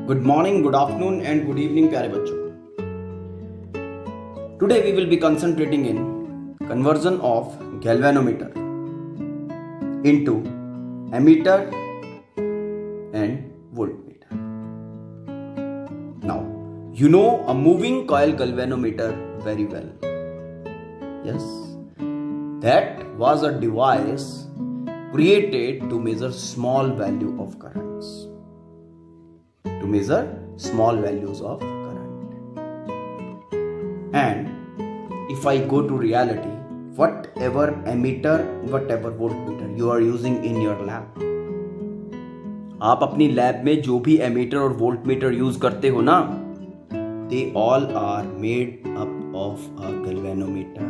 Good morning, good afternoon and good evening प्यारे बच्चों. Today we will be concentrating in conversion of galvanometer into ammeter and voltmeter. Now, you know a moving coil galvanometer very well. Yes, that was a device created to measure small value of currents. To measure small values of current. And if I go to reality, whatever ammeter, whatever voltmeter you are using in your lab, आप अपनी lab में जो भी ammeter और voltmeter use करते हो ना, they all are made up of a galvanometer.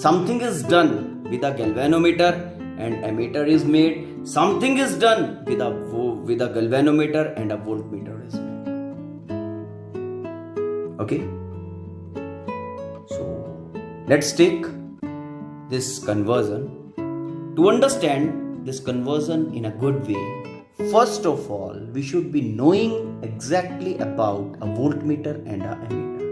Something is done with a galvanometer and ammeter is made. Something is done with a galvanometer and a voltmeter is made. Okay, so let's take this conversion. To understand this conversion in a good way, first of all we should be knowing exactly about a voltmeter and a ammeter.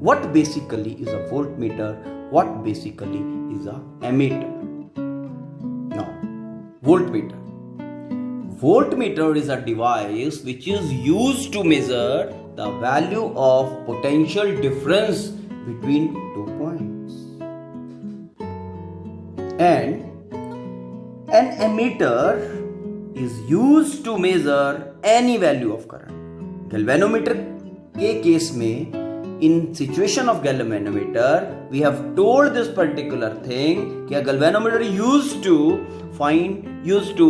What basically is a voltmeter? What basically is a ammeter? Now, voltmeter. Voltmeter is a device which is used to measure the value of potential difference between 2 points. And an ammeter is used to measure any value of current. Galvanometer के case में, in situation of galvanometer, we have told this particular thing कि a galvanometer used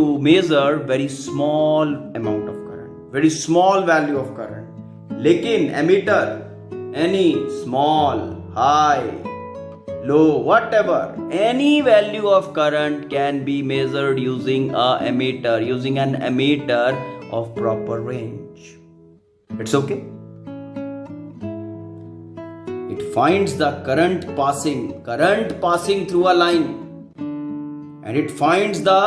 to measure very small amount of current, very small value of current. लेकिन ammeter, any small, high, low, whatever, any value of current can be measured using an ammeter of proper range. It's okay. It finds the current passing through a line, and it finds the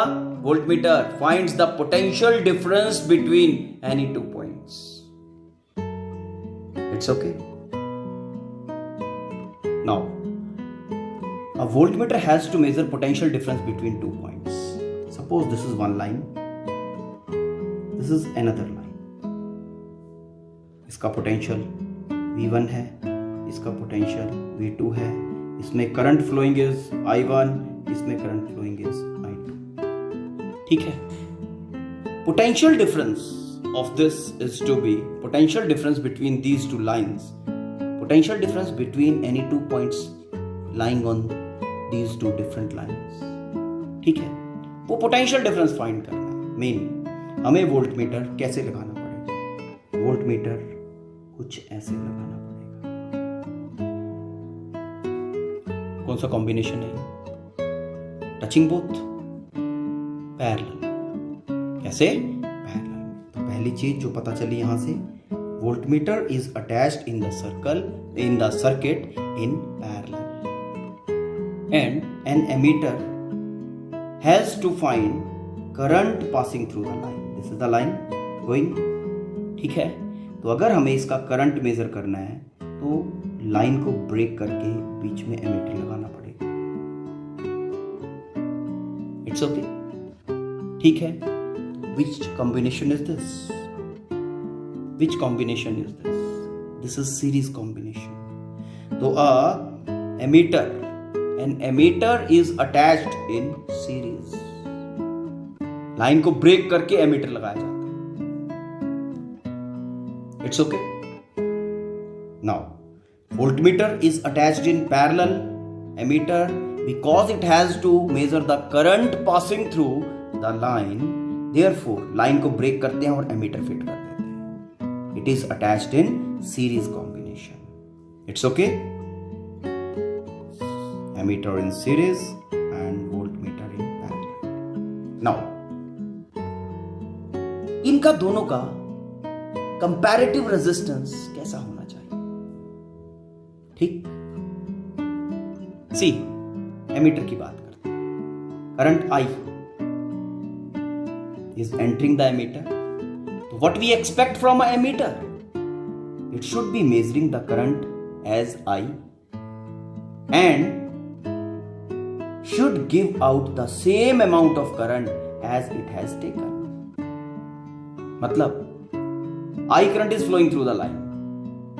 voltmeter finds the potential difference between any 2 points. It's okay. Now, a voltmeter has to measure potential difference between 2 points. Suppose this is one line, this is another line. इसका potential V1 है, इसका potential V2 है. इसमें current following is I1, इसमें current following is I2. ठीक है. Potential difference of this is to be potential difference between these two lines. Potential difference between any 2 points lying on these 2 different lines. ठीक है, वो potential difference find करना है. Main हमें voltmeter कैसे लगाना पड़ेगा? वोल्टमीटर कुछ ऐसे लगाना पड़ेगा. कौन सा कॉम्बिनेशन है? Touching both, parallel. कैसे? पैरेलल. तो पहली चीज जो पता चली यहां से, voltmeter is attached in the circuit in parallel. And an ammeter has to find current passing through the line. This is the line going. ठीक है. तो अगर हमें इसका करंट मेजर करना है तो लाइन को ब्रेक करके बीच में एमीटर लगाना पड़ेगा. It's okay. ठीक है. Which combination is this? Which combination is this? This is series combination. तो an ammeter is attached in series. Line को ब्रेक करके एमीटर लगाया जाता है. It's okay. Now, voltmeter is attached in parallel ammeter because it has to measure the current passing through the line. Therefore, line को break करते हैं और ammeter fit कर देते हैं. It is attached in series combination. It's okay. Ammeter in series and voltmeter in parallel. Now, इनका दोनों का कंपैरेटिव रेजिस्टेंस कैसा होना चाहिए? ठीक. सी, एमीटर की बात करते हैं. Current I is entering the ammeter what we expect from an ammeter? It should be measuring the current as I and should give out the same amount of current as it has taken. मतलब I current is flowing through the line.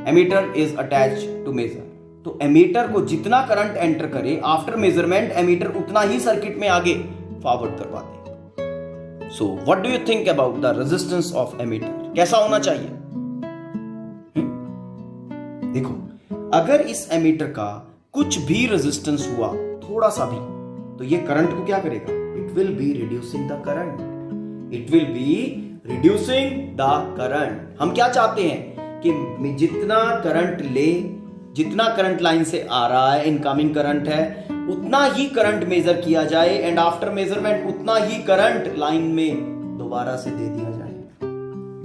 Ammeter is attached to measure. तो ammeter को जितना current enter करे after measurement ammeter उतना ही circuit में आगे forward करवा दे. So what do you think about the resistance of ammeter? कैसा होना चाहिए? देखो, अगर इस एमीटर का कुछ भी रेजिस्टेंस हुआ, थोड़ा सा भी, तो ये करंट को क्या करेगा? It will be reducing the current. It will be reducing the current. हम क्या चाहते हैं कि जितना करंट ले, जितना करंट लाइन से आ रहा है, इनकमिंग करंट है, उतना ही करंट मेजर किया जाए एंड आफ्टर मेजरमेंट उतना ही करंट लाइन में दोबारा से दे दिया जाए.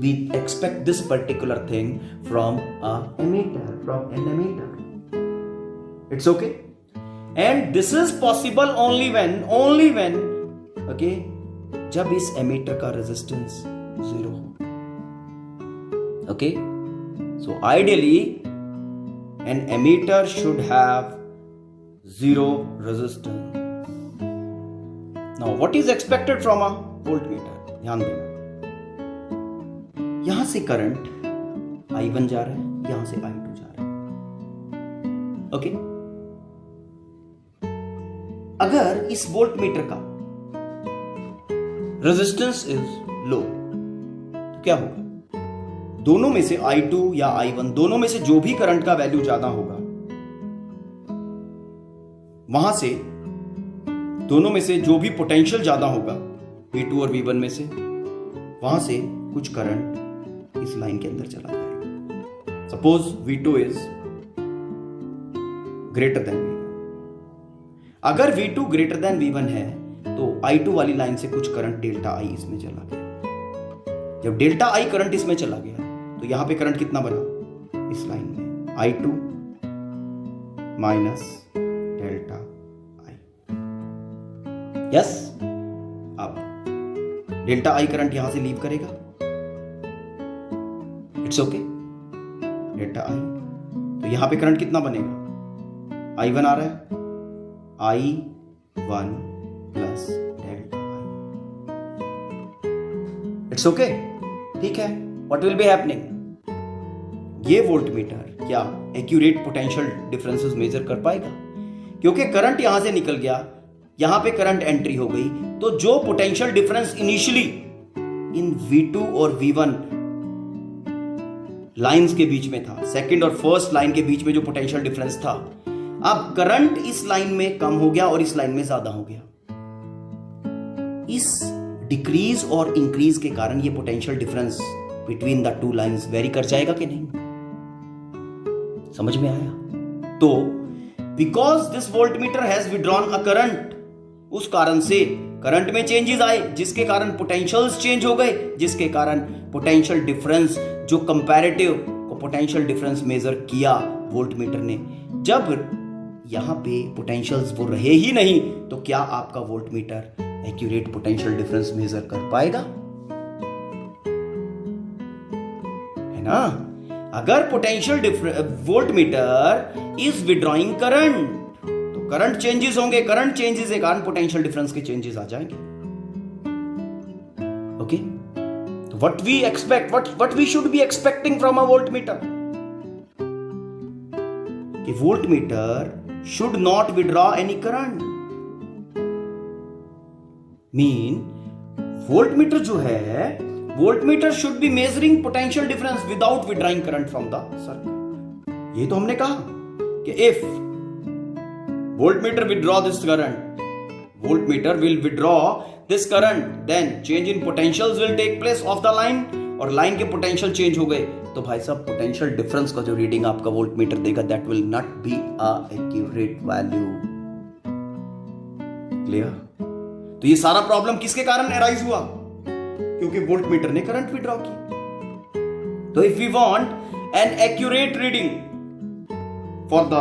We expect this particular thing from a ammeter, from an ammeter. It's okay, and this is possible only when okay, जब इस एमीटर का रेजिस्टेंस 0 हो. Okay, so ideally an ammeter should have 0 resistance. Now what is expected from a voltmeter? ध्यान देना, यहां से current I1 जा रहा है, यहां से I2 जा रहा है. ओके, अगर इस वोल्टमीटर का रेजिस्टेंस इज लो तो क्या होगा? दोनों में से I2 या I1, दोनों में से जो भी करंट का वैल्यू ज्यादा होगा, वहां से दोनों में से जो भी पोटेंशियल ज्यादा होगा V2 और V1 में से, वहां से कुछ करंट इस लाइन के अंदर चला जाएगा. Suppose V2 is greater than V1. अगर V2 ग्रेटर देन V1 है तो I2 वाली लाइन से कुछ करंट डेल्टा I इसमें चला गया. जब डेल्टा I करंट इसमें चला गया तो यहां पे करंट कितना बना? इस लाइन में I2 minus delta I. Yes, अब डेल्टा I करंट यहां से लीव करेगा. It's okay, delta I. तो यहां पे करंट कितना बनेगा? I1 आ रहा है, I1 plus delta I. It's okay, ठीक है. What will be happening? ये वोल्टमीटर क्या एक्यूरेट पोटेंशियल डिफरेंसेस मेजर कर पाएगा? क्योंकि करंट यहां से निकल गया, यहां पे करंट एंट्री हो गई, तो जो potential difference initially in V2 और V1 लाइंस के बीच में था, सेकंड और फर्स्ट लाइन के बीच में जो पोटेंशियल डिफरेंस था, अब करंट इस लाइन में कम हो गया और इस लाइन में ज्यादा हो गया. इस डिक्रीज और इंक्रीज के कारण ये potential difference between the two lines very कर जाएगा कि नहीं? समझ में आया? तो because this voltmeter has withdrawn a current, उस कारण से करंट में चेंजेस आए, जिसके कारण पोटेंशियल्स चेंज हो गए, जिसके कारण पोटेंशियल डिफरेंस, जो कंपैरेटिव को पोटेंशियल डिफरेंस मेजर किया वोल्टमीटर ने, जब यहां पे पोटेंशियल्स वो रहे ही नहीं, तो क्या आपका voltmeter accurate potential difference measure कर पाएगा? है ना? अगर potential voltmeter is withdrawing current, तो करंट चेंजेस होंगे, करंट चेंजेस के कारण पोटेंशियल डिफरेंस के चेंजेस आ जाएंगे. ओके, तो what we expect, what we should be expecting from a voltmeter, कि voltmeter should not withdraw any current. Mean voltmeter जो है, voltmeter should be measuring potential difference without withdrawing current from the circuit. ये तो हमने कहा कि if voltmeter withdraw this current, voltmeter will withdraw this current, then change in potentials will take place of the line, और line के potential change हो गए तो भाई साहब पोटेंशियल डिफरेंस का जो रीडिंग आपका वोल्टमीटर देगा that will not be a accurate value. Clear? तो ये सारा प्रॉब्लम किसके कारण अराइज हुआ? क्योंकि वोल्टमीटर ने करंट विड्रॉ की. तो if we want an accurate reading for the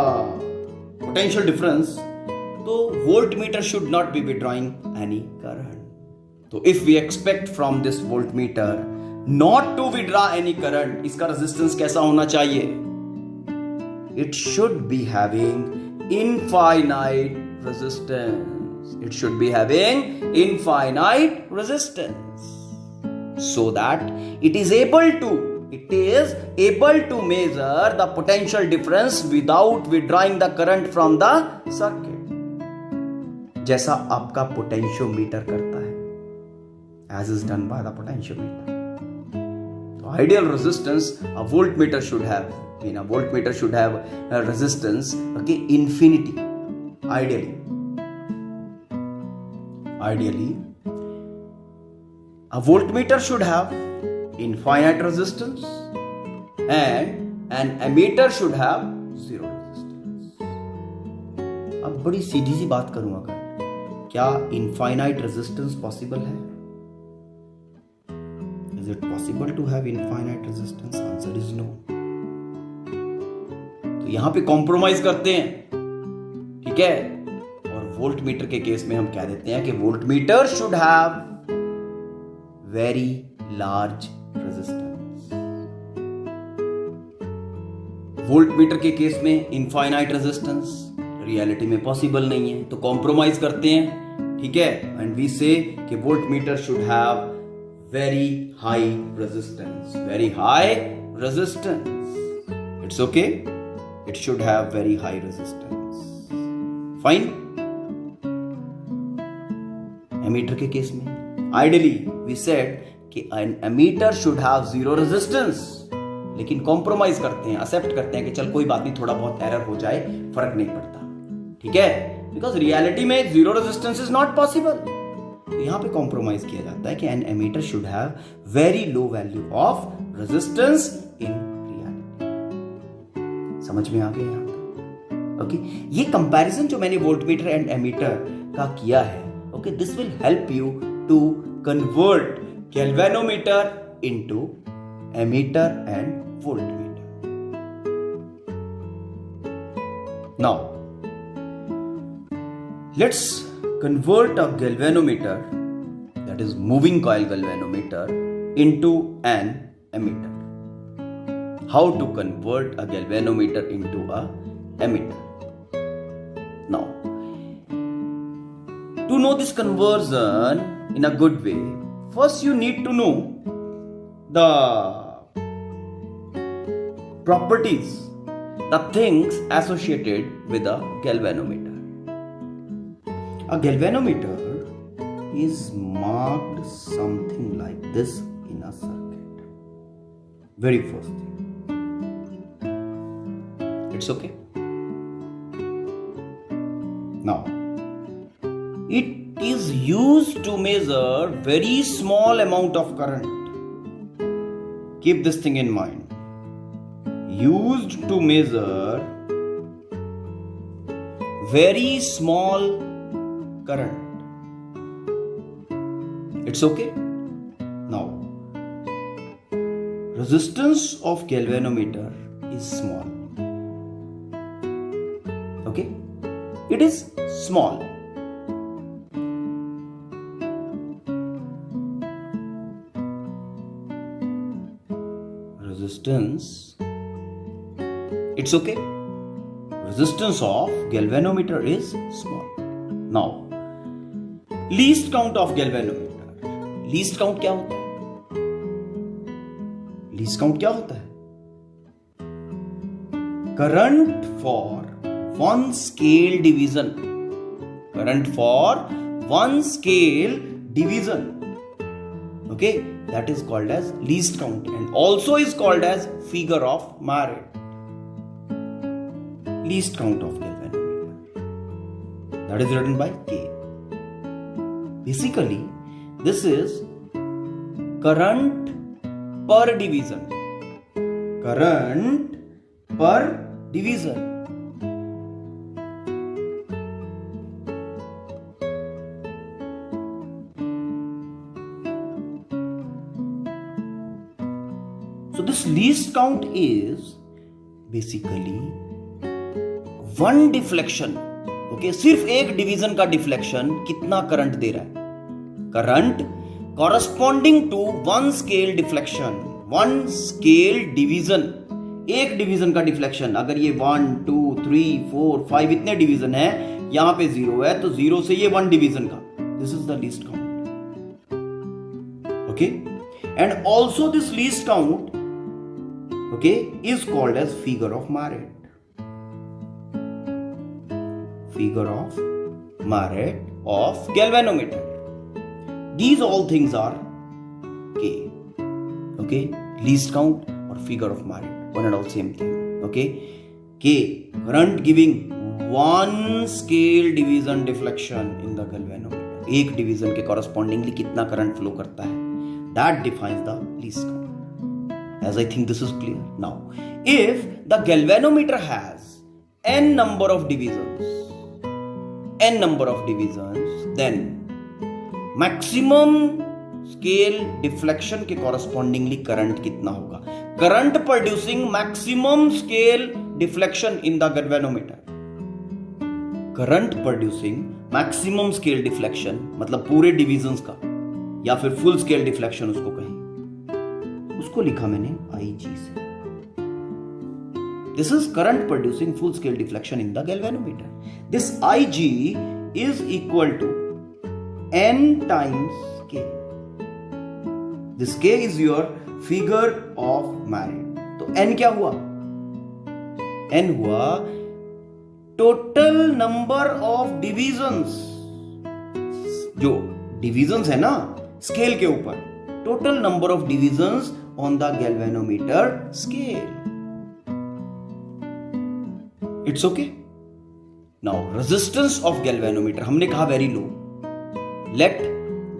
potential difference, तो voltmeter should not be withdrawing any current. So if we expect from this voltmeter not to withdraw any current, इसका resistance कैसा होना चाहिए? It should be having infinite resistance, it should be having infinite resistance, so that it is able to measure the potential difference without withdrawing the current from the circuit, जैसा आपका potentiometer करता है, as is done by the potentiometer. So ideal resistance a voltmeter should have, a voltmeter should have a resistance, okay, infinity. Ideally a voltmeter should have infinite resistance and an ammeter should have zero resistance. अब बड़ी सीधी सी बात करूं, अगर क्या infinite resistance possible है? Is it possible to have infinite resistance? Answer is no. तो यहां पे कॉम्प्रोमाइज करते हैं, ठीक है, और वोल्टमीटर के केस में हम कह देते हैं कि voltmeter should have very large resistance. Voltmeter के केस में इनफाइनाइट रेजिस्टेंस रियलिटी में पॉसिबल नहीं है, तो कॉम्प्रोमाइज करते हैं, ठीक है, एंड वी से कि voltmeter should have very high resistance, very high resistance, it's okay, it should have very high resistance, fine. Ammeter के केस में आइडियली वी सेड कि an ammeter should have zero resistance, लेकिन compromise करते हैं, accept करते हैं कि चल कोई बात नहीं, थोड़ा बहुत एरर हो जाए फर्क नहीं पड़ता, ठीक है, बिकॉज रियलिटी में zero resistance is not possible. तो यहां पे कॉम्प्रोमाइज किया जाता है कि an ammeter should have very low value of resistance in reality. समझ में आ गया यहां तक? ओके, ये कंपैरिजन जो मैंने वोल्टमीटर एंड एमीटर का किया है, okay, this will help you to convert galvanometer into ammeter and voltmeter. Now let's convert a galvanometer, that is moving coil galvanometer, into an ammeter. How to convert a galvanometer into a ammeter? Now, to know this conversion in a good way, first you need to know the properties, the things associated with a galvanometer. A galvanometer is marked something like this in a circuit. Very first thing. It's okay. Now, it is used to measure very small amount of current. Keep this thing in mind. Used to measure very small current. It's okay. Now, resistance of galvanometer is small. Okay? It is small. Resistance, it's okay, resistance of galvanometer is small. Now, least count of galvanometer. Least count क्या होता है? Least count क्या होता है? Current for one scale division. Current for one scale division. Okay, that is called as least count and also is called as figure of Marrett. Least count of galvanometer, that is written by K. Basically, this is current per division. Current per division. So this least count is basically one deflection. Okay, सिर्फ एक division का deflection कितना current दे रहा है? Current corresponding to one scale deflection, one scale division, एक division का deflection. अगर ये 1 2 3 4 5 इतने डिवीजन है, यहां पे 0 है, तो 0 से ये 1 डिवीजन का, this is the least count. Okay, and also this least count, okay, is called as figure of merit, figure of merit of galvanometer. These all things are K. Okay, least count or figure of merit, one and all same thing. Okay, K, current giving one scale division deflection in the galvanometer. एक division के correspondingly कितना current flow करता है, that defines the least count. As I think this is clear. Now, if the galvanometer has n number of divisions, then maximum scale deflection के correspondingly current कितना होगा? Current producing maximum scale deflection in the galvanometer, current producing maximum scale deflection मतलब पूरे divisions का, या फिर full scale deflection उसको कहें, उसको लिखा मैंने IG से। This is current producing full scale deflection in the galvanometer. This IG is equal to n times K. This K is your figure of merit. तो n क्या हुआ? n हुआ total number of divisions, जो divisions है ना scale के ऊपर, total number of divisions on the galvanometer scale. It's okay. Now resistance of galvanometer हमने कहा very low. Let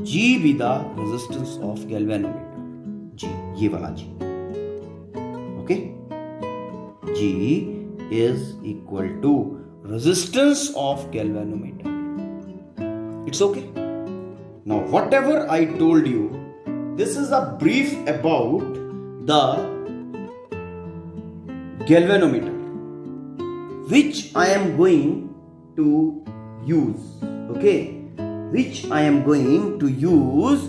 G be the resistance of galvanometer. G, ये वाला G. Okay? G is equal to resistance of galvanometer. It's okay. Now, whatever I told you, this is a brief about the galvanometer, which I am going to use. Okay? Which I am going to use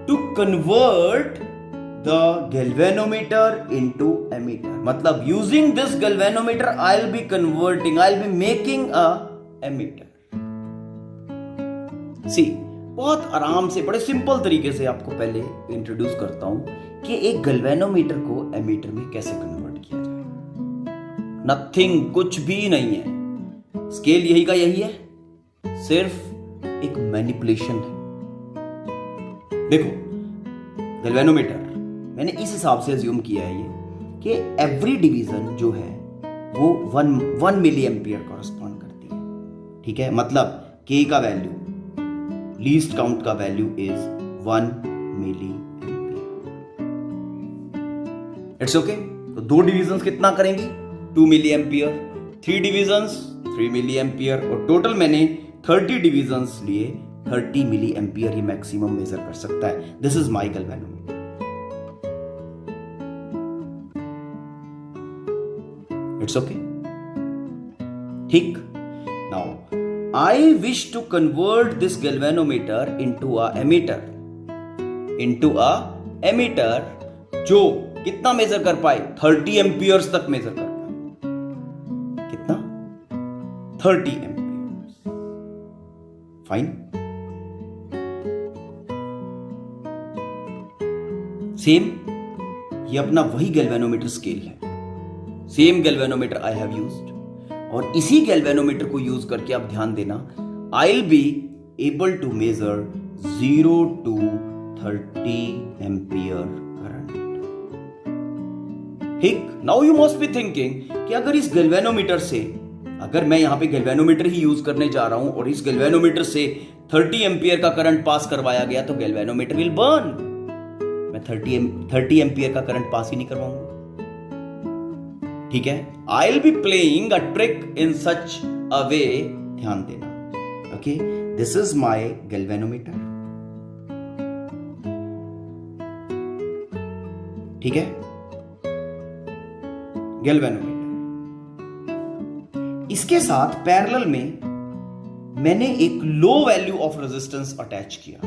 to convert the galvanometer into ammeter. मतलब using this galvanometer I'll be converting, I'll be making a ammeter. See, बहुत आराम से बड़े simple तरीके से आपको पहले introduce करता हूं कि एक गैल्वेनोमीटर को एमीटर में कैसे कन्वर्ट किया जाए। नथिंग, कुछ भी नहीं है, स्केल यही का यही है, सिर्फ एक मैनिपुलेशन है। देखो, गैल्वेनोमीटर मैंने इस हिसाब से अज्यूम किया है ये कि एवरी डिवीजन जो है वो 1 मिली एम्पियर कॉरस्पॉन्ड करती है। ठीक है, मतलब K का वैल्यू, लीस्ट काउंट का value is 1 milli ampere. It's okay. तो 2 डिविजन्स कितना करेंगी? 2 milli ampere, 3 divisions 3 milli ampere, और टोटल मैंने 30 डिविजन्स लिए 30 मिली एम्पियर ही मैक्सिमम मेजर कर सकता है। This is my galvanometer. It's okay, ठीक। Now I wish to convert this galvanometer into a ammeter जो कितना मेजर कर पाए? 30 एम्पियर्स तक मेजर कर पाए। कितना? 30 एम्पियर्स। फाइन। सेम, ये अपना वही गैल्वेनोमीटर स्केल है, same galvanometer I have used, और इसी गैल्वेनोमीटर को यूज करके आप ध्यान देना, I will be able to measure 0 to 30 ampere current. ठीक। Now you must be thinking कि अगर इस गैल्वेनोमीटर से, अगर मैं यहां पे गैल्वेनोमीटर ही यूज करने जा रहा हूं और इस गैल्वेनोमीटर से 30 एम्पियर का करंट पास करवाया गया तो गैल्वेनोमीटर विल बर्न। मैं 30 एम्पियर का करंट पास ही नहीं करवाऊंगा। ठीक है, I will be playing a trick in such a way, ध्यान देना। Okay, this is my galvanometer. ठीक है, गैल्वेनोमीटर। इसके साथ पैरेलल में मैंने एक low value of resistance attach किया।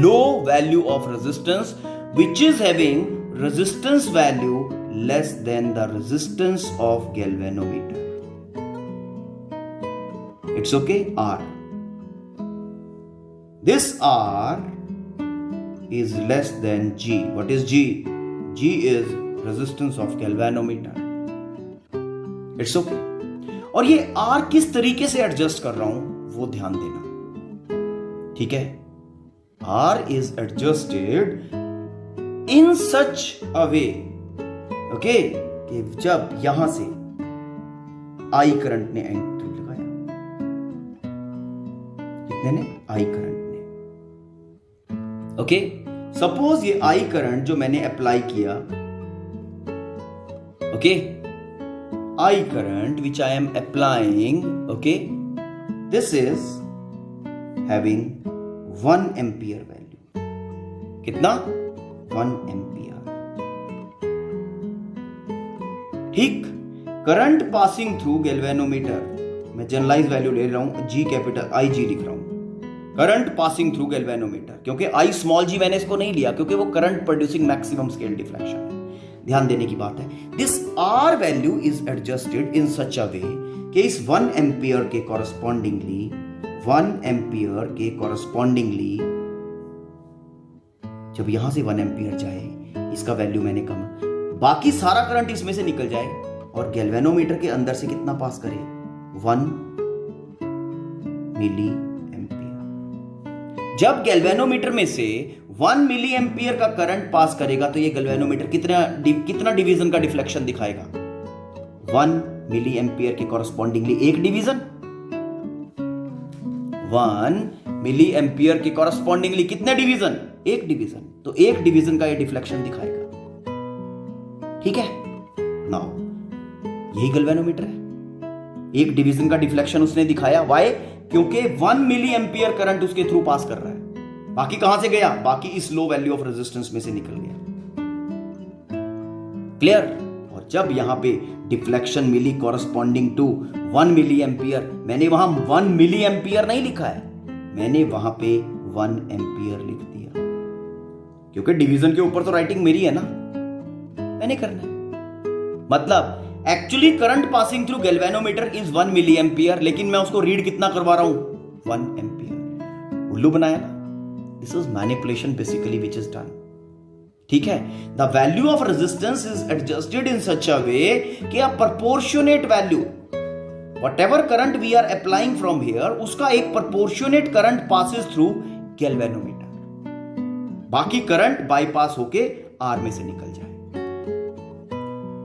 Low value of resistance which is having resistance value less than the resistance of galvanometer. It's okay. R. This R is less than G. What is G? G is resistance of galvanometer. It's okay. और ये R किस तरीके से adjust कर रहा हूं वो ध्यान देना. ठीक है. R is adjusted in such a way, okay, कि जब यहां से I करंट ने एंट्री लगाया, कितने ने? I current. ओके. सपोज ये आई करंट जो मैंने अप्लाई किया, okay, I current which I am applying, okay, this is having 1 ampere value. कितना? 1 एम्पियर. ठीक. करंट पासिंग थ्रू गैल्वेनोमीटर, मैं जनरलाइज वैल्यू ले रहा हूं, जी कैपिटल आई जी लिख रहा हूं. करंट पासिंग थ्रू गैल्वेनोमीटर, क्योंकि आई स्मॉल जी मैंने इसको नहीं लिया क्योंकि वो current producing maximum scale deflection है. ध्यान देने की बात है. This R value is adjusted in such a way कि इस 1 एम्पियर के कॉरस्पॉन्डिंगली 1 एम्पियर के कॉरस्पॉन्डिंगली जब यहां से 1 एम्पियर जाए, इसका वैल्यू मैंने कम, बाकी सारा करंट इसमें से निकल जाए और गैल्वेनोमीटर के अंदर से कितना पास करे? 1 मिली. जब गैल्वेनोमीटर में से 1 मिली एम्पियर का करंट पास करेगा तो ये गैल्वेनोमीटर कितना डिवीजन का डिफ्लेक्शन दिखाएगा? 1 मिली एम्पियर के कॉरस्पॉन्डिंगली एक डिवीजन. 1 मिली एम्पियर के कॉरस्पॉन्डिंगली कितने डिवीजन? एक डिवीजन. तो एक डिवीजन का ये डिफ्लेक्शन दिखाएगा. ठीक है. नाउ यही गैल्वेनोमीटर है. एक डिवीजन का डिफ्लेक्शन उसने दिखाया. वाई? क्योंकि 1 मिली एम्पियर करंट उसके थ्रू पास कर रहा है. बाकी कहां से गया? बाकी इस लो वैल्यू ऑफ रेजिस्टेंस में से निकल गया. क्लियर? और जब यहां पे deflection milli corresponding to 1 milli ampere, मैंने वहां 1 मिली एम्पियर नहीं लिखा है, मैंने वहां पे 1 एम्पियर लिख दिया क्योंकि डिवीजन के ऊपर तो राइटिंग मेरी है ना, मैंने करना है. मतलब actually current passing through galvanometer is 1 milli ampere, लेकिन मैं उसको रीड कितना करवा रहा हूं? 1 एम्पियर. उल्लू बनाया ना. This is manipulation basically which is done. ठीक है. The value of resistance is adjusted in such a way कि a proportionate value, whatever current we are applying from here, उसका एक proportionate current passes through galvanometer. बाकी current bypass होके R में से निकल जाए.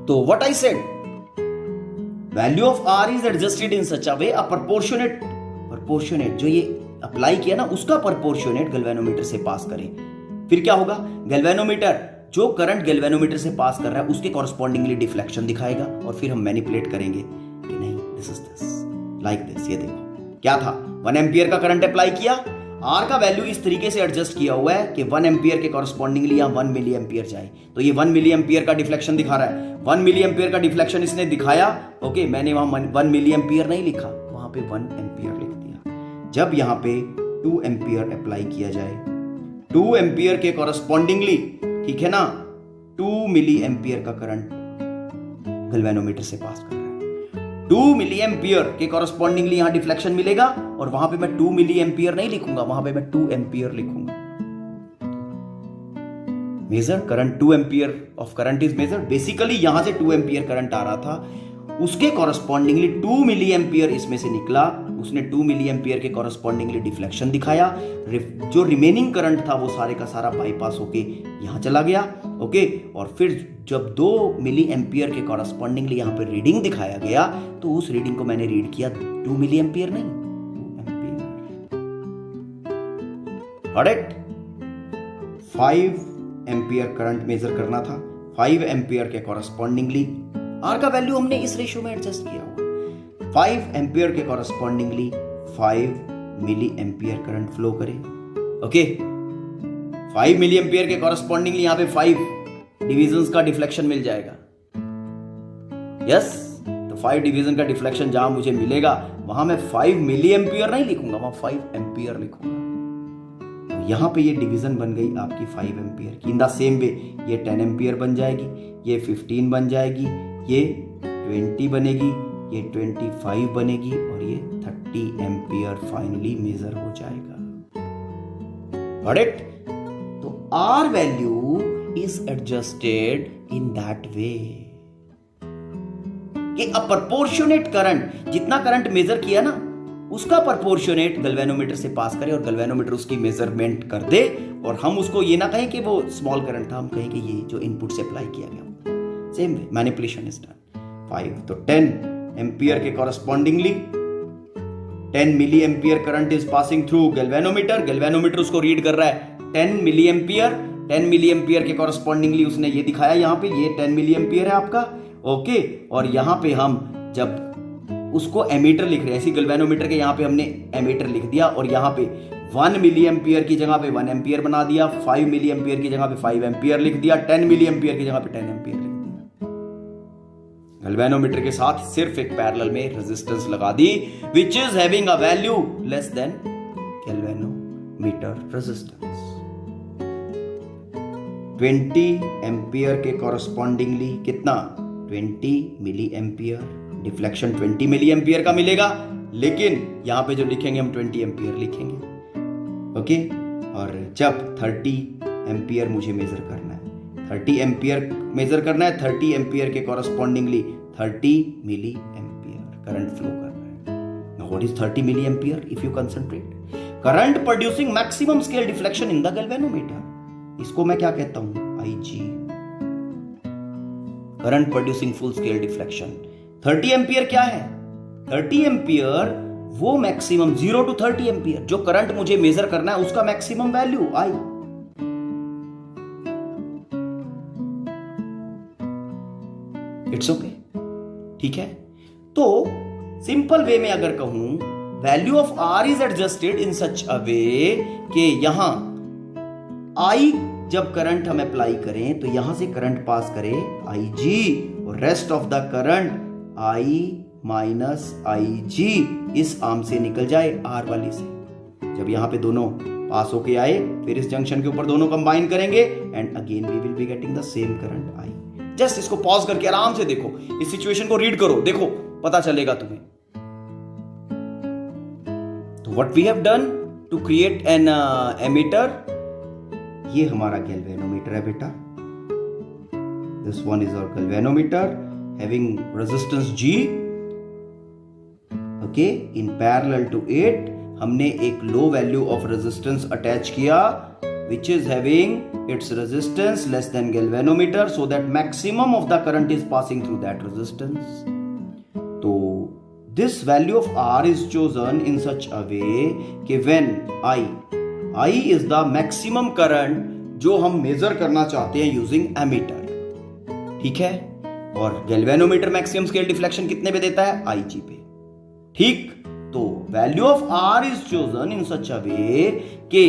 तो what I said, value of R is adjusted in such a way a proportionate जो ये अप्लाई किया ना उसका प्रोपोर्शनेट गैल्वेनोमीटर से पास करें. फिर क्या होगा? गैल्वेनोमीटर जो करंट गैल्वेनोमीटर से पास कर रहा है उसके कॉरस्पॉन्डिंगली डिफ्लेक्शन दिखाएगा और फिर हम मैनिपुलेट करेंगे कि नहीं, this is this, like this. ये देखो क्या था, 1 एम्पियर का करंट अप्लाई किया, आर का वैल्यू इस तरीके से एडजस्ट किया हुआ है कि 1 एम्पियर के कॉरस्पॉन्डिंगली यहां 1 मिली एम्पियर जाए. तो ये 1 मिली एम्पियर का डिफ्लेक्शन दिखा रहा है. 1 मिली एम्पियर का डिफ्लेक्शन इसने दिखाया. ओके, मैंने वहां 1 मिली एम्पियर नहीं लिखा, वहां पे 1 एम्पियर लिख दिया. जब यहां पे 2 एम्पियर अप्लाई किया जाए, 2 एम्पियर के कॉरस्पॉन्डिंगली, ठीक है ना, 2 मिली एम्पियर का करंट गैल्वेनोमीटर से पास कर रहा है. 2 मिली एम्पियर के कॉरस्पॉन्डिंगली यहां डिफ्लेक्शन मिलेगा और वहां पे मैं 2 मिली एम्पियर नहीं लिखूंगा, वहां पे मैं 2 एम्पियर लिखूंगा. Measure current 2 ampere of current is measure. Basically यहां से 2 एम्पियर करंट आ रहा था, उसके कॉरस्पॉन्डिंगली 2 मिली एम्पियर इसमें से निकला, उसने 2 मिली एम्पियर के कॉरस्पॉन्डिंगली डिफ्लेक्शन दिखाया. जो रिमेनिंग करंट था वो सारे का सारा बाईपास होके यहां चला गया. ओके, और फिर जब 2 मिली एम्पियर के कॉरस्पॉन्डिंगली यहां पर रीडिंग दिखाया गया तो उस रीडिंग को मैंने रीड किया 2 मिली एम्पियर नहीं, 2 ampere. Alright, 5 ampere current measure करना था. 5 एम्पियर के कॉरस्पॉन्डिंगली आर का वैल्यू हमने इस रेशियो में एडजस्ट किया हुआ. 5 एम्पियर के correspondingly 5 milli ampere current flow करे. ओके, 5 मिली एम्पियर के कॉरस्पॉन्डिंगली यहां पे 5 डिविजन्स का डिफ्लेक्शन मिल जाएगा. यस, तो 5 डिवीजन का डिफ्लेक्शन जहां मुझे मिलेगा वहां मैं 5 मिली एम्पियर नहीं लिखूंगा, वहां 5 एम्पियर लिखूंगा. तो यहाँ पे ये डिवीजन बन गई आपकी 5 एम्पियर की। इन द सेम वे ये 10 एम्पियर बन जाएगी, ये 15 बन जाएगी, ये 20 बनेगी, ये 25 बनेगी और ये 30 एम्पियर फाइनली मेजर हो जाएगा। Got it? तो R value is adjusted in that way कि अ प्रपोर्शनेट करंट, जितना करंट मेजर किया ना उसका प्रपोर्शनेट गैल्वेनोमीटर से पास करे और गैल्वेनोमीटर उसकी मेजरमेंट कर दे, और हम उसको ये ना कहें कि वो स्मॉल करंट था, हम कहें कि ये जो इनपुट से अप्लाई किया गया। Same way manipulation is done. 5 तो 10 एम्पियर के correspondingly 10 milli ampere current is passing through galvanometer. Galvanometer उसको रीड कर रहा है 10 मिली एम्पियर। 10 मिली एम्पियर के कॉरस्पॉन्डिंगली उसने ये दिखाया यहाँ पे, ये 10 मिली एम्पियर है आपका। ओके, और यहाँ पे हम जब उसको एमीटर लिख रहे हैं, ऐसी गैल्वेनोमीटर के यहाँ पे हमने एमीटर लिख दिया और यहाँ पे 1 मिली एम्पियर की जगह पे 1 एम्पियर बना दिया, 5 मिली एम्पियर की जगह पे 5 एम्पियर लिख दिया, 10 मिली एम्पियर की जगह पे 10 एम्पियर लिख दिया। गैल्वेनोमीटर के साथ सिर्फ एक पैरेलल में रेजिस्टेंस लगा दी which is having a value less than galvanometer resistance. 20 ampere के कॉरस्पॉन्डिंगली कितना? 20 milli ampere. Deflection 20 milli ampere का मिलेगा, लेकिन यहां पे जो लिखेंगे हम 20 एम्पियर लिखेंगे। ओके, और जब 30 एम्पियर मुझे मेजर करना है, 30 एम्पियर मेजर करना है, 30 एम्पियर के correspondingly 30 milli ampere current flow कर रहा है। Now what is 30 milli ampere? If you concentrate, current producing maximum scale deflection in the galvanometer. इसको मैं क्या कहता हूं? IG, current producing full scale deflection. 30 ampere क्या है? 30 एम्पियर वो मैक्सिमम 0 to 30 एम्पियर जो करंट मुझे मेजर करना है उसका मैक्सिमम वैल्यू आई। इट्स ओके, ठीक है। तो सिंपल वे में अगर कहूं, value of R is adjusted in such a way कि यहां आई जब करंट हम अप्लाई करें तो यहां से करंट पास करे IG और rest of the current I minus IG इस आर्म से निकल जाए R वाली से। जब यहां पे दोनों पास होके आए फिर इस जंक्शन के ऊपर दोनों कंबाइन करेंगे and again we will be getting the same current I। Just इसको पॉज करके आराम से देखो, इस सिचुएशन को रीड करो, देखो पता चलेगा तुम्हें। तो what we have done to create an ammeter, ये हमारा गैल्वेनोमीटर है बेटा। This one is our galvanometer having resistance G, okay, in parallel to it हमने एक low value of resistance attach किया which is having its resistance less than galvanometer so that maximum of the current is passing through that resistance. तो this value of R is chosen in such a way कि when I is the maximum current जो हम major करना चाहते हैं using ammeter, ठीक है। और गैल्वेनोमीटर मैक्सिमम स्केल डिफ्लेक्शन कितने पे देता है? IG पे, ठीक। तो value of R is chosen in such a way कि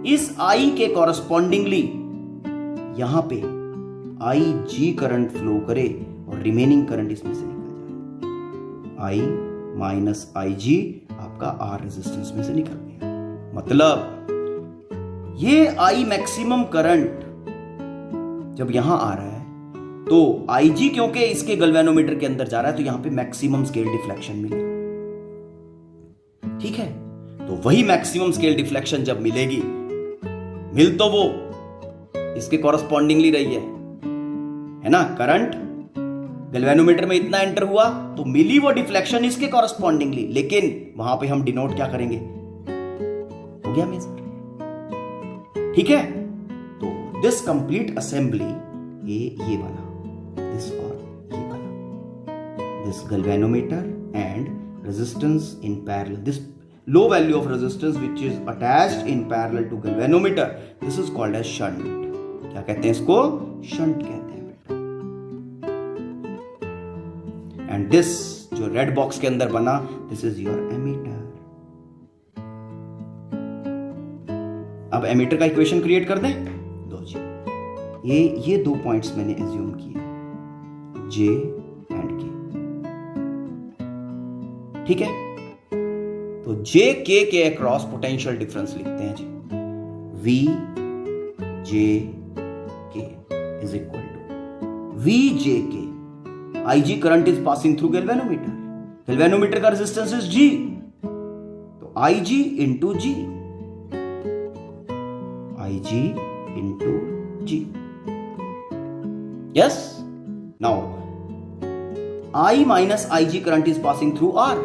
इस I के कॉरस्पॉन्डिंगली यहां पे IG करंट फ्लो करे और रिमेनिंग करंट इसमें से निकल जाए। I माइनस IG आपका R रेजिस्टेंस में से निकल गया। मतलब ये I मैक्सिमम करंट जब यहां आ रहा है तो IG क्योंकि इसके गैल्वेनोमीटर के अंदर जा रहा है तो यहां पे मैक्सिमम स्केल डिफ्लेक्शन मिलेगी, ठीक है। तो वही मैक्सिमम स्केल डिफ्लेक्शन जब मिलेगी, मिल तो वो इसके कॉरस्पॉन्डिंगली रही है ना, करंट गैल्वेनोमीटर में इतना एंटर हुआ तो मिली वो डिफ्लेक्शन इसके कॉरस्पॉन्डिंगली, लेकिन वहां पे हम डिनोट क्या करेंगे? हो गया मेजर, ठीक है। तो दिस कंप्लीट असेंबली ये वाला, this और ये वाला, this galvanometer and resistance in parallel, this low value of resistance which is attached in parallel to galvanometer, this is called as shunt। क्या कहते हैं इसको? shunt कहते हैं बेटा। and this जो रेड बॉक्स के अंदर बना, this is your ammeter। अब एमीटर का इक्वेशन क्रिएट कर दें, दो जी। ये दो पॉइंट्स मैंने एज्यूम किए, J एंड K, ठीक है। तो J K के अक्रॉस पोटेंशियल डिफरेंस लिखते हैं जी। VJK is equal to VJK. IG current is passing through galvanometer. Galvanometer का resistance is G. तो IG into G. IG into G. Yes? Now, I minus IG current is passing through R.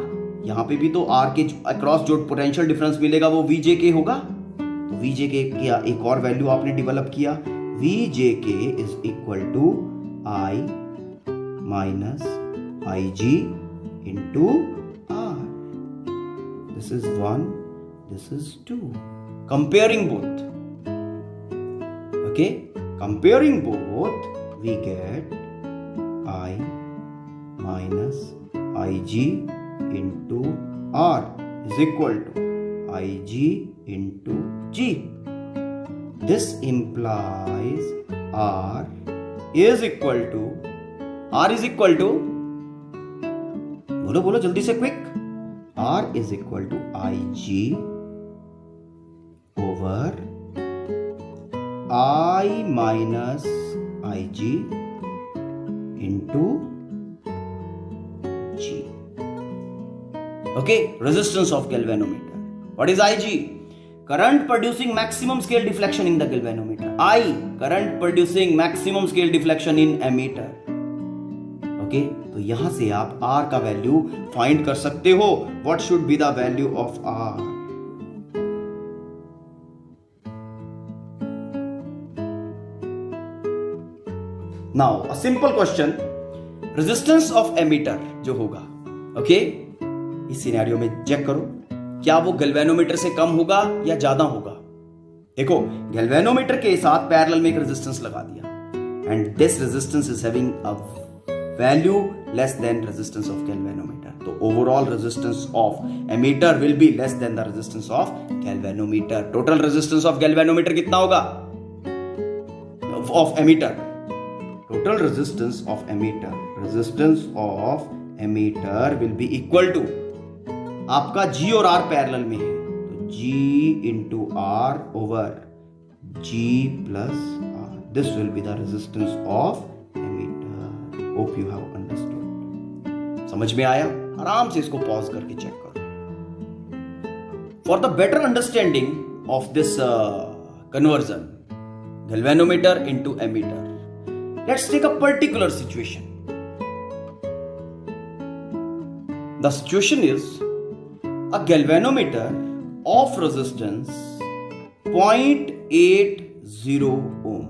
यहां पे भी तो R के across जो potential difference मिलेगा वो VJK होगा. तो VJK का एक और वैल्यू आपने डेवलप किया. VJK is equal to I minus IG into R. This is 1, this is 2. Comparing both. Okay? Comparing both, we get I minus IG into R is equal to IG into G. This implies R is equal to बोलो जल्दी से quick. R is equal to IG over I minus IG into G. Okay, resistance of galvanometer. What is IG? Current producing maximum scale deflection in the galvanometer. I, current producing maximum scale deflection in ammeter. Okay, तो यहां से आप R का value find कर सकते हो. What should be the value of R? Now, a simple question. Resistance of ammeter जो होगा, okay? इस सिनेरियो में चेक करो, क्या वो गैल्वेनोमीटर से कम होगा या ज्यादा होगा? देखो, गैल्वेनोमीटर के साथ पैरेलल में एक रेजिस्टेंस लगा दिया, and this resistance is having a value less than resistance of galvanometer. तो overall resistance of ammeter will be less than the resistance of galvanometer. Total resistance of galvanometer कितना होगा? Of ammeter. Total resistance of ammeter will be equal to, आपका G और R parallel में है, तो G into R over G plus R. This will be the resistance of ammeter. Hope you have understood. समझ में आया? आराम से इसको पॉज करके चेक करो. For the better understanding of this conversion, galvanometer into ammeter, let's take a particular situation. The situation is a galvanometer of resistance 0.80 ohm.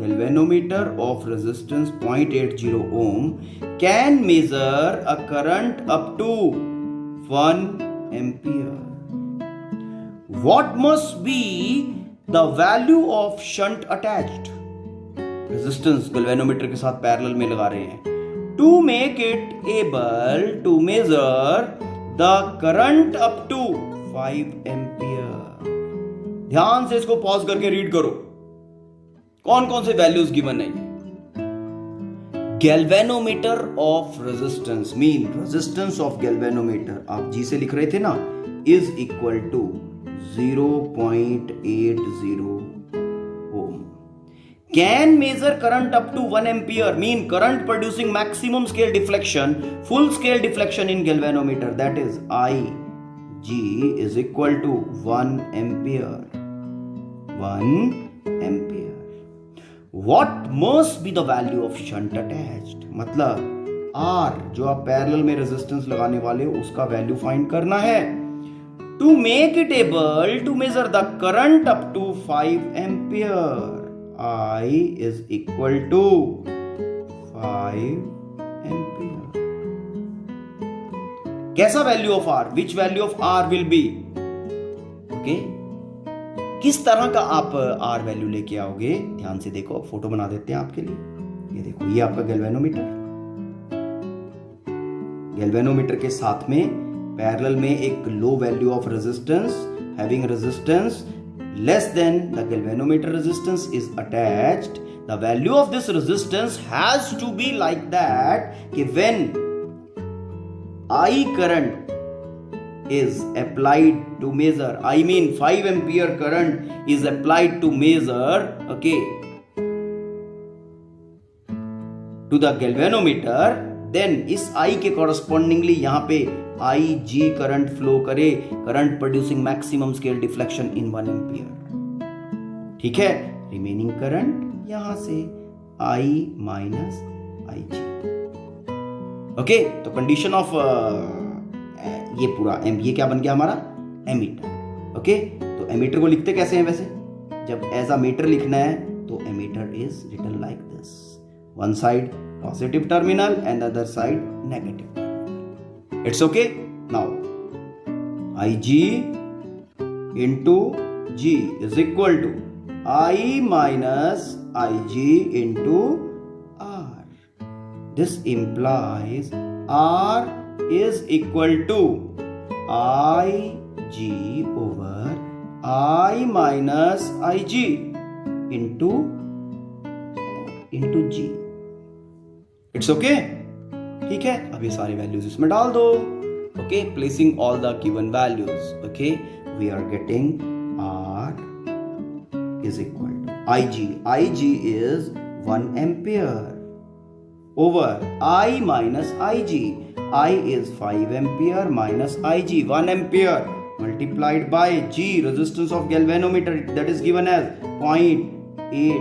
Galvanometer of resistance 0.80 ohm can measure a current up to 1 ampere. What must be the value of shunt attached? Resistance galvanometer के साथ parallel में लगा रहे हैं, to make it able to measure the current up to 5 ampere. ध्यान से इसको pause करके रीड करो, कौन कौन से वैल्यूज गिवन है. Galvanometer of resistance mean resistance of galvanometer, आप जी से लिख रहे थे ना, is equal to 0.80 ohm. Can measure current up to 1 ampere, mean current producing maximum scale deflection, full scale deflection in galvanometer, that is IG is equal to 1 ampere. 1 ampere. What must be the value of shunt attached? मतलब R जो आप parallel में resistance लगाने वाले हो उसका value find करना है. To make it able to measure the current up to 5 ampere, I is equal to 5 ampere. कैसा value of R? Which value of R will be? Okay? किस तरह का आप R वैल्यू लेके आओगे? ध्यान से देखो, फोटो बना देते हैं आपके लिए. ये देखो, ये आपका गैल्वेनोमीटर. गैल्वेनोमीटर के साथ में पैरेलल में एक low value of resistance, having resistance less than the galvanometer resistance is attached. The value of this resistance has to be like that कि when I current is applied to measure, I mean 5 ampere current is applied to measure, okay, to the galvanometer, then इस I के correspondingly यहाँ पे IG current flow करे, current producing maximum scale deflection इन 1 ampere. ठीक है, remaining current यहां से I minus IG। Okay, तो कंडीशन ऑफ ये पूरा ये क्या बन गया हमारा एमीटर। ओके, तो एमीटर को लिखते कैसे हैं वैसे? जब एज अ मीटर लिखना है तो ammeter is written like this, one side positive terminal and the other side negative terminal. It's okay. Now IG into G is equal to I minus IG into R. This implies R is equal to IG over I minus IG into G. It's okay, ठीक है। अब ये सारी values इसमें डाल दो। Okay, placing all the given values, okay, we are getting R is equal to IG is 1 ampere over I minus IG. I is 5 ampere minus IG 1 ampere multiplied by G, resistance of galvanometer, that is given as 0.80.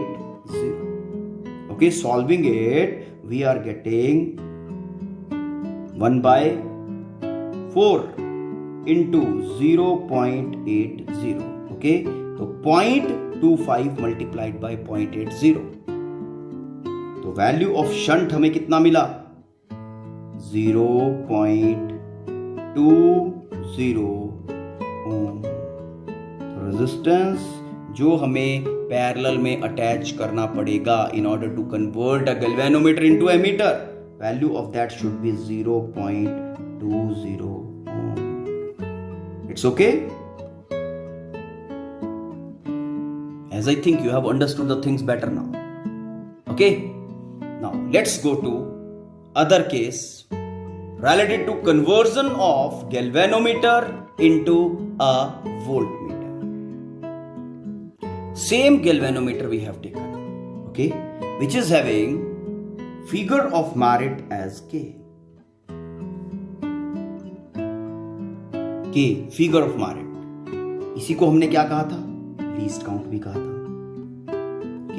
Okay, solving it we are getting 1 by 4 into 0.80. okay, तो 0.25 multiplied by 0.80, तो value of shunt हमें कितना मिला? 0.20 ओम। तो resistance जो हमें parallel में attach करना पड़ेगा in order to convert a galvanometer into ammeter, value of that should be 0.20 ohm. It's okay. As I think you have understood the things better now. Okay, now let's go to other case related to conversion of galvanometer into a voltmeter. Same galvanometer we have taken, okay, which is having figure of merit as K. K figure of merit, इसी को हमने क्या कहा था? Least count भी कहा था। K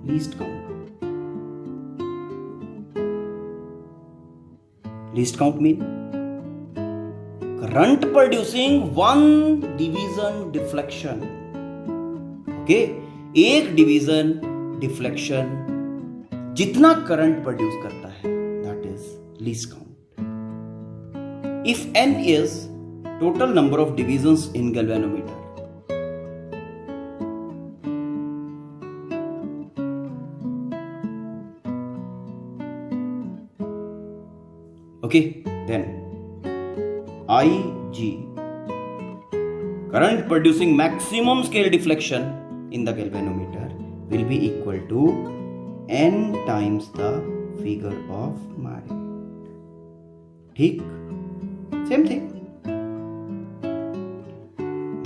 least count, least count mean current producing 1 division deflection. Okay, एक डिवीजन डिफ्लेक्शन जितना करंट प्रोड्यूस करता है that is least count. If n is total number of divisions in galvanometer, okay, then IG, current producing maximum scale deflection in the galvanometer, will be equal to n times the figure of merit. ठीक, same thing.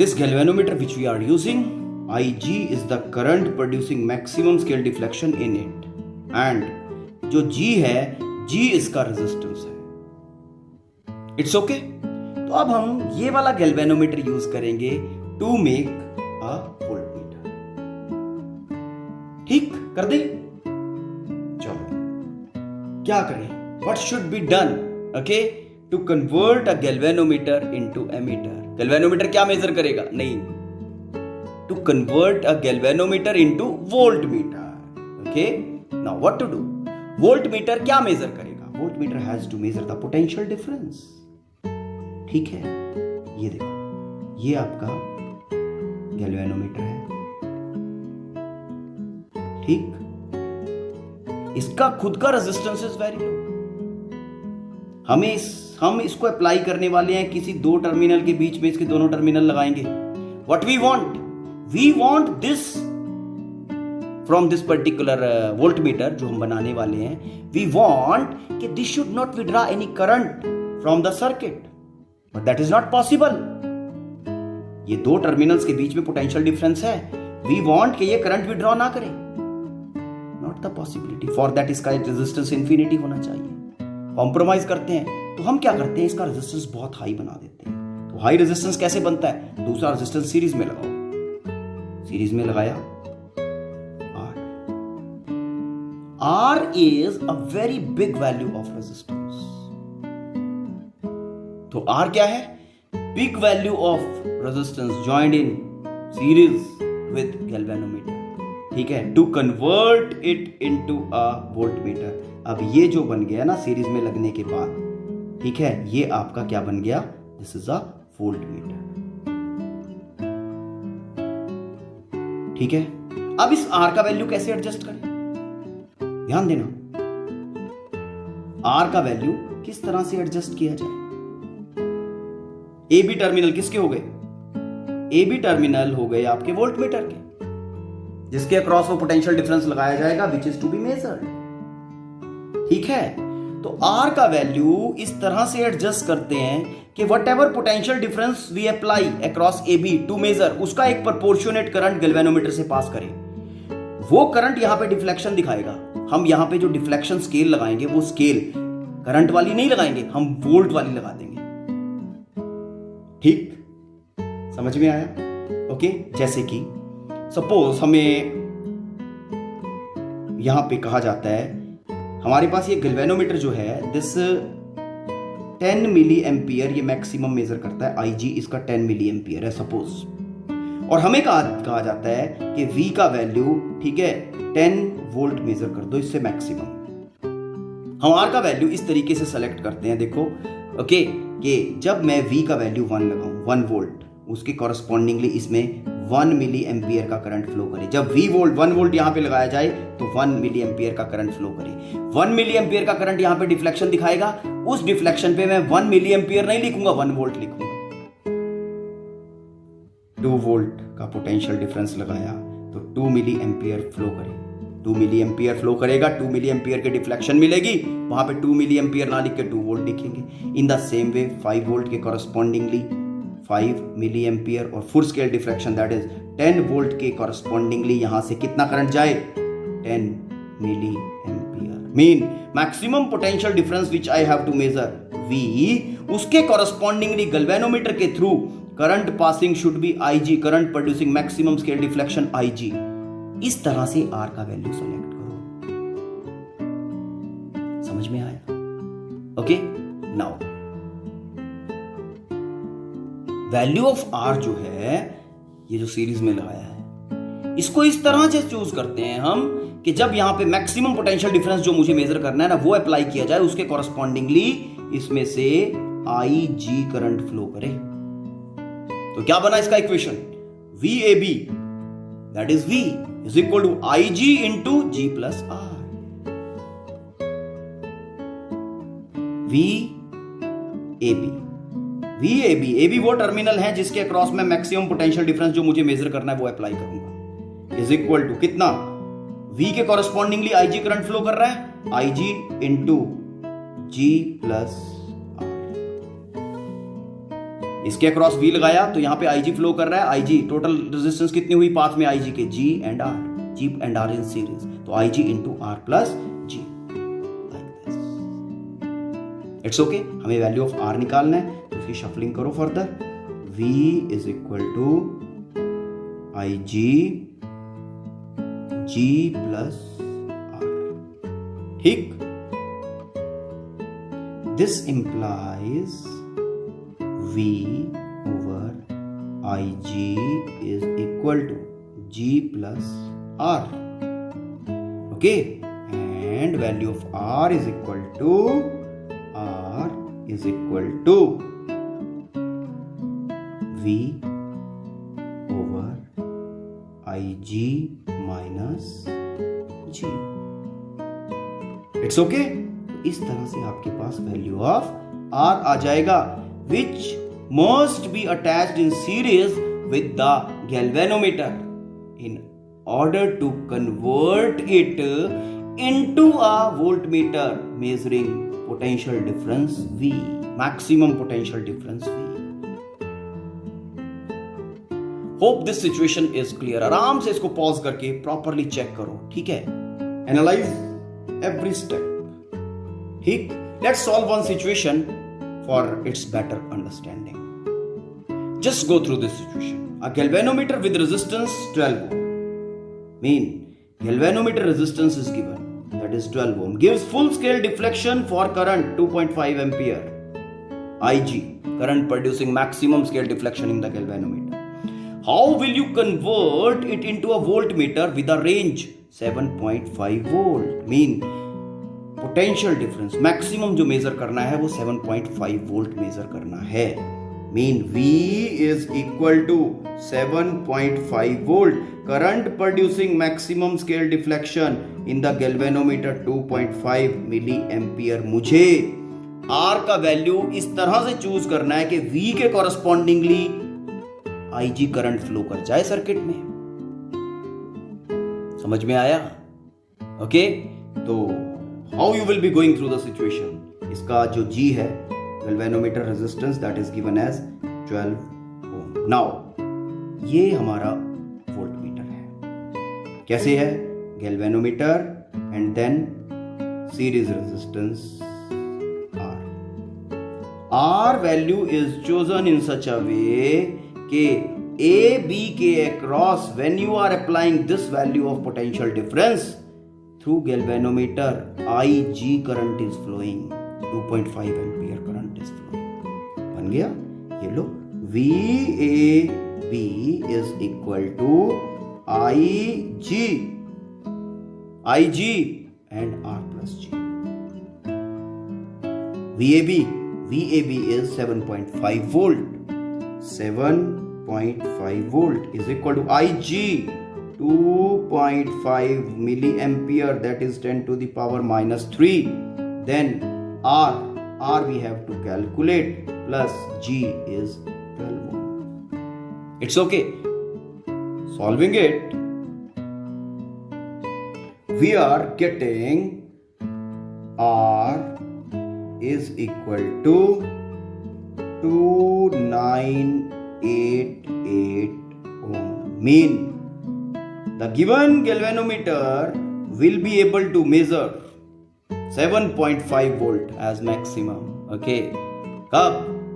This galvanometer which we are using, IG is the current producing maximum scale deflection in it, and जो G है, G इसका resistance है। It's okay. तो अब हम ये वाला गैल्वेनोमीटर यूज करेंगे टू मेक अ वोल्टमीटर। ठीक, कर दे। चलो क्या करें? What should be done, okay, to convert a galvanometer into ammeter. Galvanometer क्या मेजर करेगा? नहीं, to convert a galvanometer into voltmeter. Okay, now what to do? Voltmeter क्या मेजर करेगा? Voltmeter has to measure the potential difference. ठीक है, ये देखो, ये आपका गैल्वेनोमीटर है। ठीक, इसका खुद का रेजिस्टेंस इज वेरी लो। हम इसको अप्लाई करने वाले हैं किसी दो टर्मिनल के बीच में, इसके दोनों टर्मिनल लगाएंगे। What we want this from this particular voltmeter जो हम बनाने वाले हैं, वी वांट कि this should not withdraw any current from the circuit. But that is not possible. ये दो टर्मिनल्स के बीच में पोटेंशियल डिफरेंस है, वी वांट कि ये करंट विड्रॉ ना करे, not the possibility. For that इसका रेजिस्टेंस इंफिनिटी होना चाहिए। कॉम्प्रोमाइज करते हैं तो हम क्या करते हैं, इसका रेजिस्टेंस बहुत हाई बना देते हैं। तो हाई रेजिस्टेंस कैसे बनता है, दूसरा रेजिस्टेंस सीरीज में लगाओ, सीरीज में लगाया R is a very big value of resistance। तो R क्या है, big value of resistance joined in series with galvanometer, ठीक है, to convert it into a voltmeter। अब ये जो बन गया ना सीरीज में लगने के बाद, ठीक है, ये आपका क्या बन गया, दिस इज अ वोल्टमीटर, ठीक है। अब इस R का वैल्यू कैसे एडजस्ट करें, ध्यान देना, R का वैल्यू किस तरह से एडजस्ट किया जाए। ए बी टर्मिनल किसके हो गए, ए बी टर्मिनल हो गए आपके वोल्टमीटर के, जिसके अक्रॉस वो पोटेंशियल डिफरेंस लगाया जाएगा which is to be measured, ठीक है। तो R का वैल्यू इस तरह से एडजस्ट करते हैं कि whatever potential difference we apply across A B to measure, उसका एक प्रोपोर्शनेट करंट गैल्वेनोमीटर से पास करें। वो करंट यहां पे डिफ्लेक्शन दिखाएगा। हम यहां पे जो डिफ्लेक्शन स्केल लगाएंगे वो स्केल करंट वाली नहीं लगाएंगे, हम वोल्ट वाली लगा देंगे, ठीक, समझ में आया। ओके, जैसे कि सपोज हमें यहां पे कहा जाता है, हमारे पास ये गैल्वेनोमीटर जो है दिस 10 मिली एम्पियर ये मैक्सिमम मेजर करता है, IG इसका 10 मिली एम्पियर है सपोज, और हमें कहा जाता है कि V का वैल्यू, ठीक है, 10 वोल्ट मेजर कर दो, इससे मैक्सिमम। हम R का वैल्यू इस तरीके से सेलेक्ट करते हैं, देखो, ओके, कि जब मैं V का वैल्यू 1 लगाऊं, 1 वोल्ट, उसके कॉरस्पॉन्डिंगली इसमें 1 मिली एम्पियर का करंट फ्लो करे। जब 1 वोल्ट यहां पे लगाया जाए तो 1 मिली एम्पियर का करंट फ्लो करे। 1 मिली एम्पियर का करंट यहां पे डिफ्लेक्शन दिखाएगा, उस डिफ्लेक्शन पे मैं 1 मिली एम्पियर नहीं लिखूंगा, 1 वोल्ट लिखूंगा। 2 वोल्ट का पोटेंशियल डिफरेंस लगाया तो 2 मिली एम्पियर फ्लो करे, 2 मिली एम्पियर फ्लो करेगा, 2 मिली एम्पियर की डिफ्लेक्शन मिलेगी, वहां पे 2 मिली एम्पियर ना लिख के 2 वोल्ट लिखेंगे। In the same way 5 volt के कॉरस्पॉन्डिंगली 5 मिली एम्पियर और full scale deflection that is 10 volt के कॉरस्पॉन्डिंगली यहां से कितना करंट जाए, 10 milli ampere. Mean maximum potential difference which I have to measure V, उसके कॉरस्पॉन्डिंगली गैल्वेनोमीटर के through current passing should be IG, current producing maximum scale deflection IG। इस तरह से R का वैल्यू सेलेक्ट करो, समझ में आया। Okay, now value of R जो है, ये जो सीरीज में लगाया है, इसको इस तरह से चूज करते हैं हम कि जब यहां पे मैक्सिमम पोटेंशियल डिफरेंस जो मुझे मेजर करना है ना, वो अप्लाई किया जाए, उसके कॉरस्पॉन्डिंगली इसमें से IG करंट फ्लो करे। तो क्या बना इसका equation, VAB that is V is equal to IG into G plus R। VAB वो टर्मिनल है जिसके अक्रॉस में मैक्सिमम पोटेंशियल डिफरेंस जो मुझे मेजर करना है वो अप्लाई करूंगा, इज इक्वल टू कितना, V के कॉरस्पॉन्डिंगली IG करंट फ्लो कर रहा है, IG into G plus R। इसके अक्रॉस V लगाया तो यहां पे IG फ्लो कर रहा है, IG टोटल रेजिस्टेंस कितनी हुई पाथ में IG के, G and R in series, तो IG into R plus G, it's okay. हमें वैल्यू ऑफ R निकालना है, तो फिर शफलिंग करो further, V is equal to IG G plus R, ठीक। This implies V over IG is equal to G plus R, okay, and value of R is equal to V over IG minus G, it's okay. इस तरह से आपके पास value of R आ जाएगा, which must be attached in series with the galvanometer in order to convert it into a voltmeter measuring potential difference V, maximum potential difference V. Hope this situation is clear. आराम से इसको pause करके properly check करो, ठीक है? Analyse every step, ठीक? Let's solve one situation for its better understanding. Just go through this situation. A galvanometer with resistance 12 ohm, mean galvanometer resistance is given, that is 12 ohm, gives full scale deflection for current 2.5 ampere Ig, current producing maximum scale deflection in the galvanometer. How will you convert it into a voltmeter with a range 7.5 volt? Mean potential difference maximum जो major करना है वो 7.5 volt major करना है। Mean V is equal to 7.5 volt, current producing maximum scale deflection in the galvanometer 2.5 milliampere। मुझे R का value इस तरह से चूज करना है कि V के कॉरस्पॉन्डिंगली IG करंट फ्लो कर जाए सर्किट में। समझ में आया? ओके, तो how you will be going through the situation. इसका जो G है galvanometer resistance, that is given as 12 ohm। now ये हमारा वोल्टमीटर है। कैसे है? galvanometer and then series resistance R value is chosen in such a way कि A B के across when you are applying this value of potential difference through galvanometer IG current is flowing, 2.5 ampere current is flowing। बन गया? ये लो, VAB is equal to IG and R plus G। VAB is 7.5 volt, 7.5 volt is equal to IG 2.5 milliampere, that is 10 to the power minus 3। then R we have to calculate, plus G is 12 ohm। It's okay. Solving it, we are getting R is equal to 2988 ohm। Mean the given galvanometer will be able to measure 7.5 volt as maximum। Okay, कब?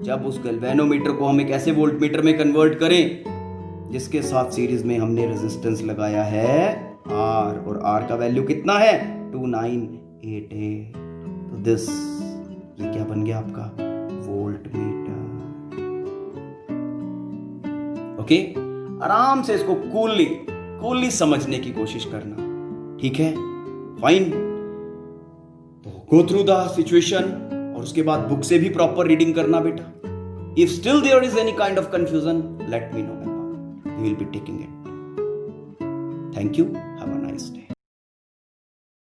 जब उस galvanometer को हम एक ऐसे voltmeter में convert करें जिसके साथ सीरीज में हमने रेजिस्टेंस लगाया है R, और R का वैल्यू कितना है? 2988। तो दिस ये क्या बन गया आपका? वोल्टमीटर। ओके, आराम से इसको कूलली समझने की कोशिश करना, ठीक है? Fine. Go through the situation और उसके बाद बुक से भी प्रॉपर रीडिंग करना बेटा। If still there is any kind of confusion, let me know, we will be taking it. Thank you.